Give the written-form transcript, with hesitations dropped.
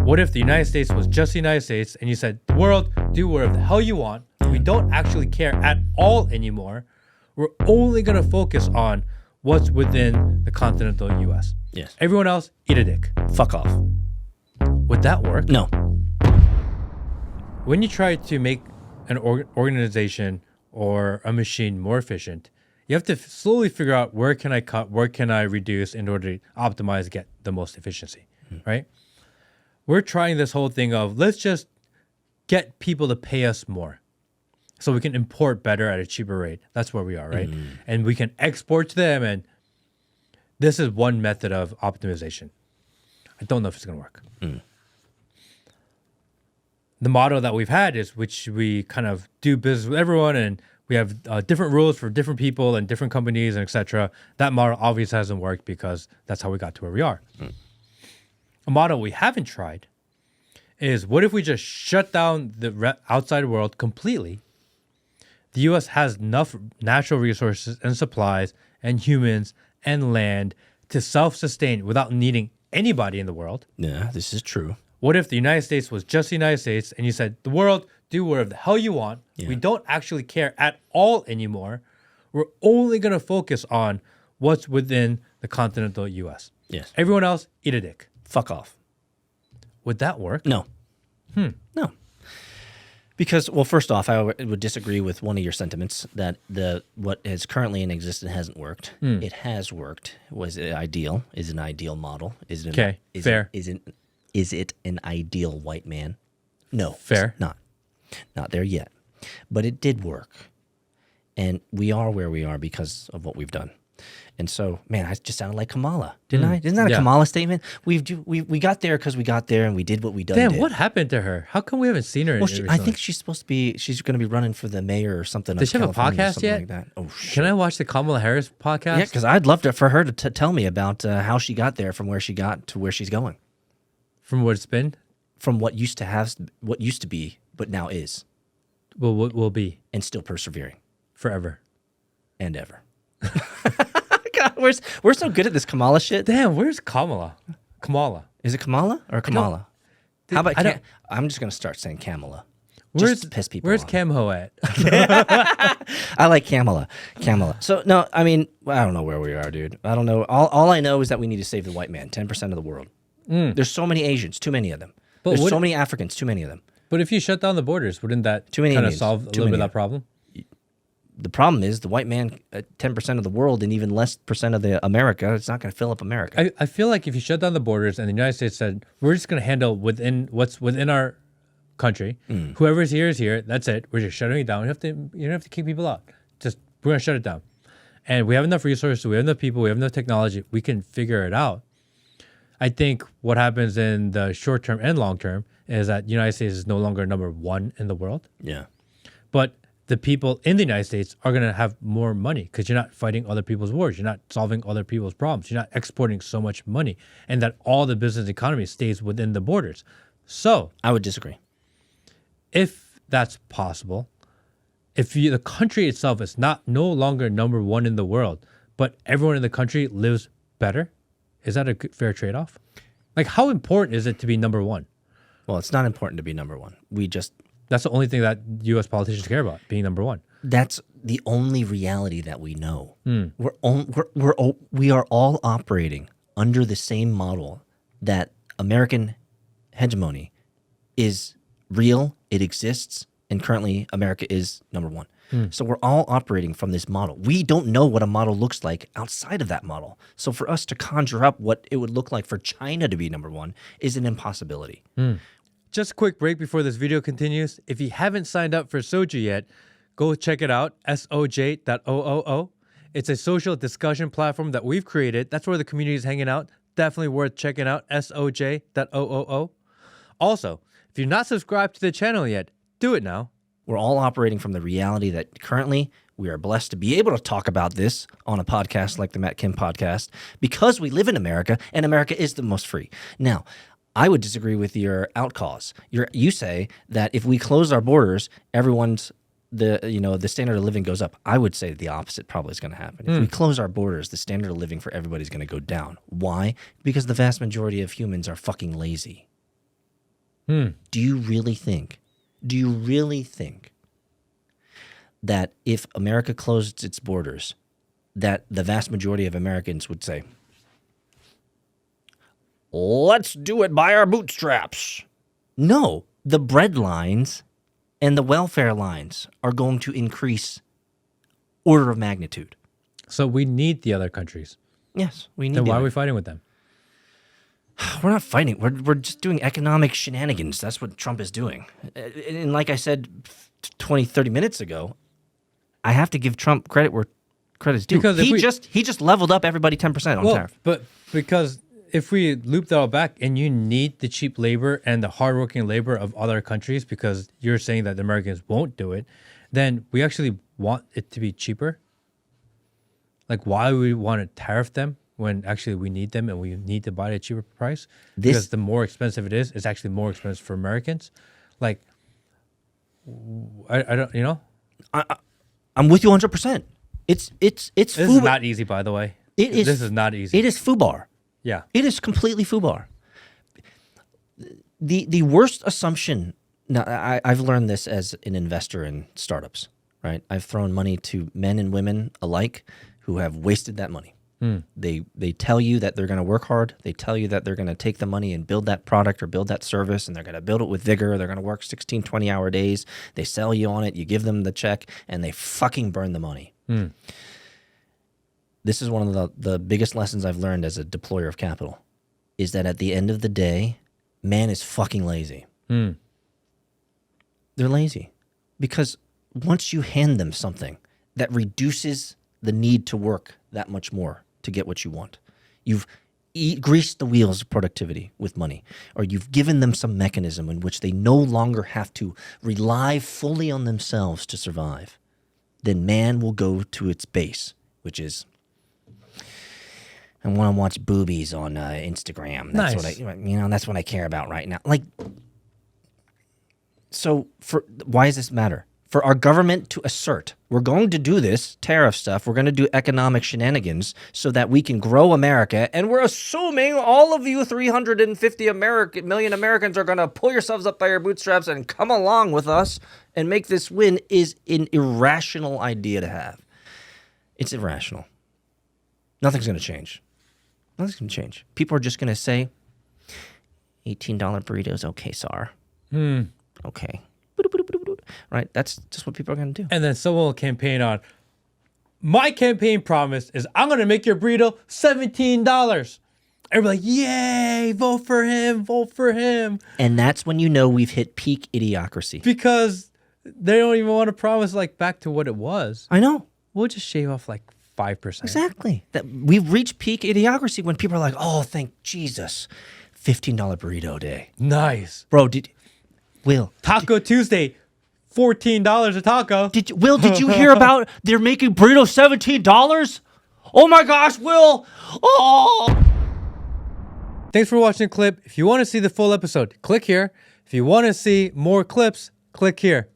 What if the United States was just the United States and you said, the world, do whatever the hell you want. We don't actually care at all anymore. We're only going to focus on what's within the continental U.S. Yes. Everyone else, eat a dick. Fuck off. Would that work? No. When you try to make an organization or a machine more efficient, you have to slowly figure out where can I cut, where can I reduce in order to optimize, get the most efficiency, right? We're trying this whole thing of let's just get people to pay us more so we can import better at a cheaper rate. That's where we are, right? And we can export to them, and this is one method of optimization. I don't know if it's going to work. The model that we've had is which we kind of do business with everyone, and we have different rules for different people and different companies and etc. That model obviously hasn't worked because that's how we got to where we are. A model we haven't tried is what if we just shut down the outside world completely? The U.S. has enough natural resources and supplies and humans and land to self-sustain without needing anybody in the world. Yeah, this is true. What if the United States was just the United States and you said, the world, do whatever the hell you want. Yeah. We don't actually care at all anymore. We're only going to focus on what's within the continental U.S. Yes. Everyone else, eat a dick. Fuck off. Would that work? No. No. Because, well, first off, I would disagree with one of your sentiments that what is currently in existence hasn't worked. It has worked. Was it ideal? Is it an ideal model? Is it Okay, fair. Is it an ideal white man? No. Fair. It's not there yet. But it did work. And we are where we are because of what we've done. And so, man, I just sounded like Kamala, didn't I? Isn't that a Kamala statement? We got there because we got there and we did what we done Damn, did. what happened to her? How come we haven't seen her? Well, I think she's going to be running for the mayor or something. Does she have a podcast yet? Like that. Oh, shit. Can I watch the Kamala Harris podcast? Yeah, because I'd love for her to tell me about how she got there from where she got to where she's going. From what it's been? From what used to be, but now is. Well, what will be? And still persevering. Forever. And ever. God, we're so good at this Kamala shit. Damn, where's Kamala? Kamala. Is it Kamala or Kamala? How about I'm just going to start saying Kamala. Just to piss people Where's off. Camho at? I like Kamala. So, no, I mean, I don't know where we are, dude. I don't know. All I know is that we need to save the white man, 10% of the world. There's so many Asians, too many of them. There's so many Africans, too many of them. But if you shut down the borders, wouldn't that kind of solve a little bit of that problem? The problem is the white man, 10% of the world and even less percent of the America, it's not going to fill up America. I feel like if you shut down the borders and the United States said, we're just going to handle what's within our country, whoever's here is here, that's it. We're just shutting it down. You don't have to kick people out. Just, we're going to shut it down. And we have enough resources, we have enough people, we have enough technology, we can figure it out. I think what happens in the short term and long term is that the United States is no longer number one in the world. Yeah. But the people in the United States are going to have more money because you're not fighting other people's wars. You're not solving other people's problems. You're not exporting so much money, and that all the business economy stays within the borders. So I would disagree. If that's possible, if the country itself is no longer number one in the world, but everyone in the country lives better, is that a fair trade-off? Like, how important is it to be number one? Well, it's not important to be number one. That's the only thing that U.S. politicians care about, being number one. That's the only reality that we know. We are all operating under the same model that American hegemony is real, it exists, and currently America is number one. So we're all operating from this model. We don't know what a model looks like outside of that model. So for us to conjure up what it would look like for China to be number one is an impossibility. Just a quick break before this video continues. If you haven't signed up for Soju yet, go check it out, soj.oo. It's a social discussion platform that we've created. That's where the community is hanging out. Definitely worth checking out, soj.oo. Also, if you're not subscribed to the channel yet, do it now. We're all operating from the reality that currently we are blessed to be able to talk about this on a podcast like the Matt Kim podcast because we live in America and America is the most free. Now, I would disagree with your outcause. You say that if we close our borders, the standard of living goes up. I would say the opposite probably is going to happen. If we close our borders, the standard of living for everybody is going to go down. Why? Because the vast majority of humans are fucking lazy. Do you really think that if America closed its borders, that the vast majority of Americans would say, let's do it by our bootstraps? No, the bread lines and the welfare lines are going to increase order of magnitude. So we need the other countries. Yes, we need Then why the are we fighting with them? We're not fighting. We're just doing economic shenanigans. That's what Trump is doing. And like I said 20, 30 minutes ago, I have to give Trump credit where credit's due. Because he just leveled up everybody 10% on tariff. But because if we loop that all back and you need the cheap labor and the hardworking labor of other countries because you're saying that the Americans won't do it, then we actually want it to be cheaper. Like, why would we want to tariff them when actually we need them and we need to buy at a cheaper price? Because the more expensive it is, it's actually more expensive for Americans. Like, I don't, you know? I'm with you 100%. It's This is not easy, by the way. This is not easy. It is FUBAR. Yeah. It is completely FUBAR. The worst assumption. Now, I've learned this as an investor in startups, right? I've thrown money to men and women alike who have wasted that money. They tell you that they're going to work hard. They tell you that they're going to take the money and build that product or build that service, and they're going to build it with vigor. They're going to work 16, 20-hour days. They sell you on it. You give them the check, and they fucking burn the money. This is one of the biggest lessons I've learned as a deployer of capital, is that at the end of the day, man is fucking lazy. They're lazy because once you hand them something that reduces the need to work that much more to get what you want, you've greased the wheels of productivity with money, or you've given them some mechanism in which they no longer have to rely fully on themselves to survive, then man will go to its base, which is, I want to watch boobies on Instagram. That's Nice. That's what I care about right now. Like, so why does this matter? For our government to assert, we're going to do this tariff stuff, we're going to do economic shenanigans so that we can grow America, and we're assuming all of you 350 million Americans are going to pull yourselves up by your bootstraps and come along with us and make this win, is an irrational idea to have. It's irrational. Nothing's going to change. Nothing's going to change. People are just going to say, $18 burritos, okay, Sar. Okay. Right? That's just what people are going to do. And then someone will campaign on, my campaign promise is I'm going to make your burrito $17. Everybody like, yay, vote for him, vote for him. And that's when you know we've hit peak idiocracy. Because they don't even want to promise like back to what it was. I know. We'll just shave off like 5%. Exactly. That we've reached peak idiocracy when people are like, oh, thank Jesus, $15 burrito day. Nice. Bro, Will. Taco Tuesday, $14 a taco. Did you hear about they're making burritos $17? Oh my gosh, Will. Oh. Thanks for watching the clip. If you want to see the full episode, click here. If you want to see more clips, click here.